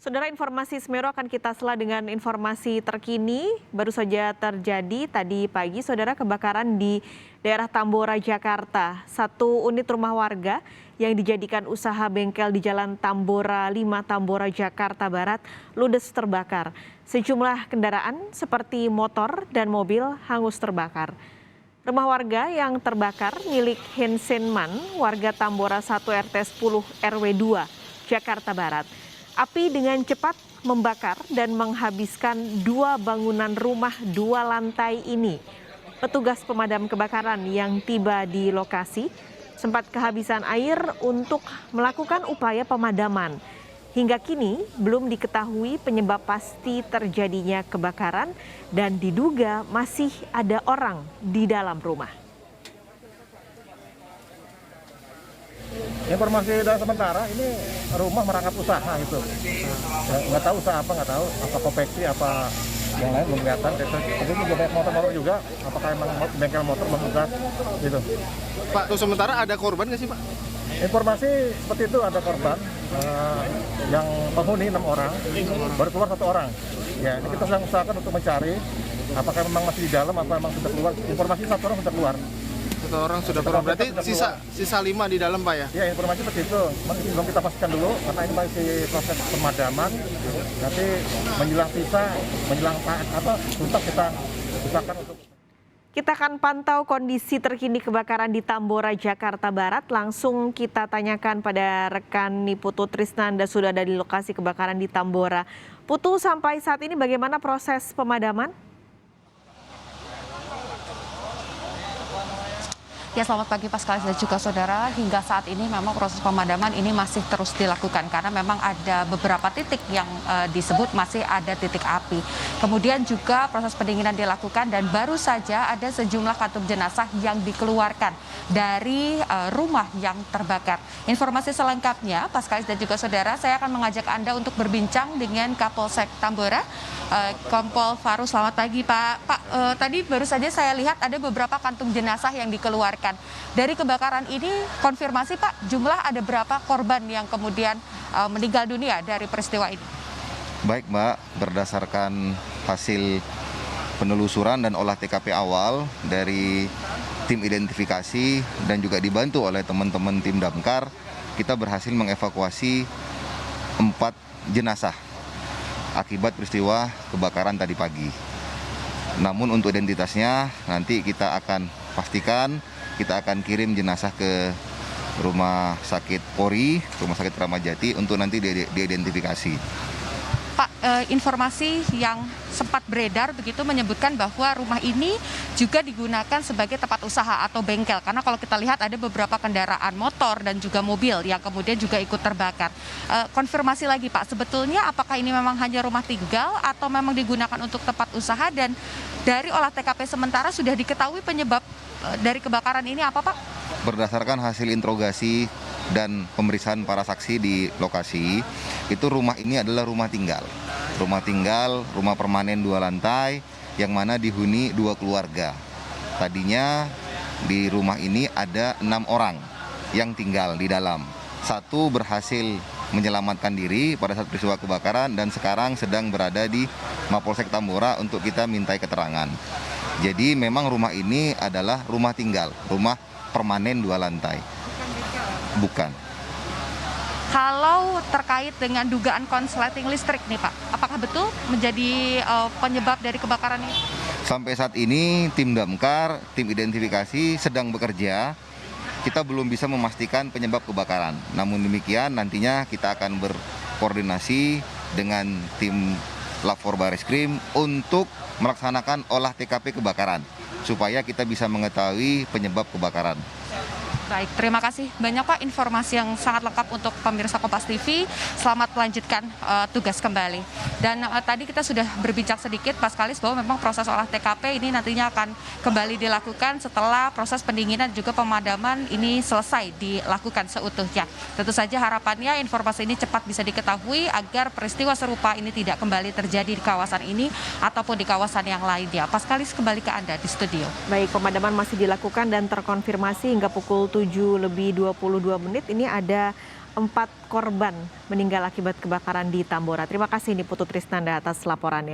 Saudara, informasi Semeru akan kita sela dengan informasi terkini. Baru saja terjadi tadi pagi, saudara, kebakaran di daerah Tambora, Jakarta. Satu unit rumah warga yang dijadikan usaha bengkel di Jalan Tambora 5, Tambora, Jakarta Barat, ludes terbakar. Sejumlah kendaraan seperti motor dan mobil hangus terbakar. Rumah warga yang terbakar milik Hen Senman, warga Tambora 1 RT 10 RW 2, Jakarta Barat. Api dengan cepat membakar dan menghabiskan 2 bangunan rumah 2 lantai ini. Petugas pemadam kebakaran yang tiba di lokasi sempat kehabisan air untuk melakukan upaya pemadaman. Hingga kini belum diketahui penyebab pasti terjadinya kebakaran dan diduga masih ada orang di dalam rumah. Informasi dari sementara ini rumah merangkap usaha itu, nggak tahu usaha apa konveksi apa yang lain belum kelihatan. Tapi juga banyak motor juga, apakah emang bengkel motor bekas gitu. Pak, tuh sementara ada korban nggak sih Pak? Informasi seperti itu, ada korban yang penghuni 6 orang, baru keluar 1 orang. Ya, ini kita sedang usahakan untuk mencari apakah memang masih di dalam, apa memang sudah keluar. Informasi 1 orang sudah keluar. 1 orang sudah keluar, berarti sisa 5 di dalam Pak ya? Ya, informasi seperti itu. Belum kita pastikan dulu karena ini masih proses pemadaman. Nanti menjelang tuntas kita usahakan untuk. Kita akan pantau kondisi terkini kebakaran di Tambora, Jakarta Barat. Langsung kita tanyakan pada rekan Putu Trisnanda, sudah ada di lokasi kebakaran di Tambora. Putu, sampai saat ini bagaimana proses pemadaman? Ya, selamat pagi Pascal dan juga saudara. Hingga saat ini memang proses pemadaman ini masih terus dilakukan karena memang ada beberapa titik yang disebut masih ada titik api. Kemudian juga proses pendinginan dilakukan dan baru saja ada sejumlah kantung jenazah yang dikeluarkan dari rumah yang terbakar. Informasi selengkapnya Pascal dan juga saudara, saya akan mengajak Anda untuk berbincang dengan Kapolsek Tambora, Kompol Faru. Selamat pagi Pak. Pak, tadi baru saja saya lihat ada beberapa kantung jenazah yang dikeluarkan. Dari kebakaran ini, konfirmasi Pak, jumlah ada berapa korban yang kemudian meninggal dunia dari peristiwa ini? Baik Mbak, berdasarkan hasil penelusuran dan olah TKP awal dari tim identifikasi dan juga dibantu oleh teman-teman tim damkar, kita berhasil mengevakuasi 4 jenazah akibat peristiwa kebakaran tadi pagi. Namun untuk identitasnya nanti kita akan pastikan, kita akan kirim jenazah ke Rumah Sakit Polri, Rumah Sakit Kramat Jati untuk nanti diidentifikasi. Pak, informasi yang sempat beredar begitu menyebutkan bahwa rumah ini juga digunakan sebagai tempat usaha atau bengkel. Karena kalau kita lihat ada beberapa kendaraan motor dan juga mobil yang kemudian juga ikut terbakar. Konfirmasi lagi Pak, sebetulnya apakah ini memang hanya rumah tinggal atau memang digunakan untuk tempat usaha, dan dari olah TKP sementara sudah diketahui penyebab dari kebakaran ini apa Pak? Berdasarkan hasil interogasi dan pemeriksaan para saksi di lokasi, itu rumah ini adalah rumah tinggal. Rumah permanen 2 lantai yang mana dihuni 2 keluarga. Tadinya di rumah ini ada 6 orang yang tinggal di dalam. 1 berhasil menyelamatkan diri pada saat peristiwa kebakaran dan sekarang sedang berada di Mapolsek Tambora untuk kita mintai keterangan. Jadi memang rumah ini adalah rumah tinggal, rumah permanen 2 lantai. Bukan. Kalau terkait dengan dugaan konsleting listrik nih Pak, apakah betul menjadi penyebab dari kebakaran ini? Sampai saat ini tim damkar, tim identifikasi sedang bekerja. Kita belum bisa memastikan penyebab kebakaran. Namun demikian nantinya kita akan berkoordinasi dengan tim Lapor Bareskrim untuk melaksanakan olah TKP kebakaran supaya kita bisa mengetahui penyebab kebakaran. Baik, terima kasih banyak Pak, informasi yang sangat lengkap untuk pemirsa Kompas TV. Selamat melanjutkan tugas kembali. Dan tadi kita sudah berbincang sedikit Paskalis bahwa memang proses olah TKP ini nantinya akan kembali dilakukan setelah proses pendinginan dan juga pemadaman ini selesai dilakukan seutuhnya. Tentu saja harapannya informasi ini cepat bisa diketahui agar peristiwa serupa ini tidak kembali terjadi di kawasan ini ataupun di kawasan yang lainnya. Paskalis, kembali ke Anda di studio. Baik, pemadaman masih dilakukan dan terkonfirmasi hingga pukul 7:22 ini ada 4 korban meninggal akibat kebakaran di Tambora. Terima kasih Putu Trisnanda atas laporannya.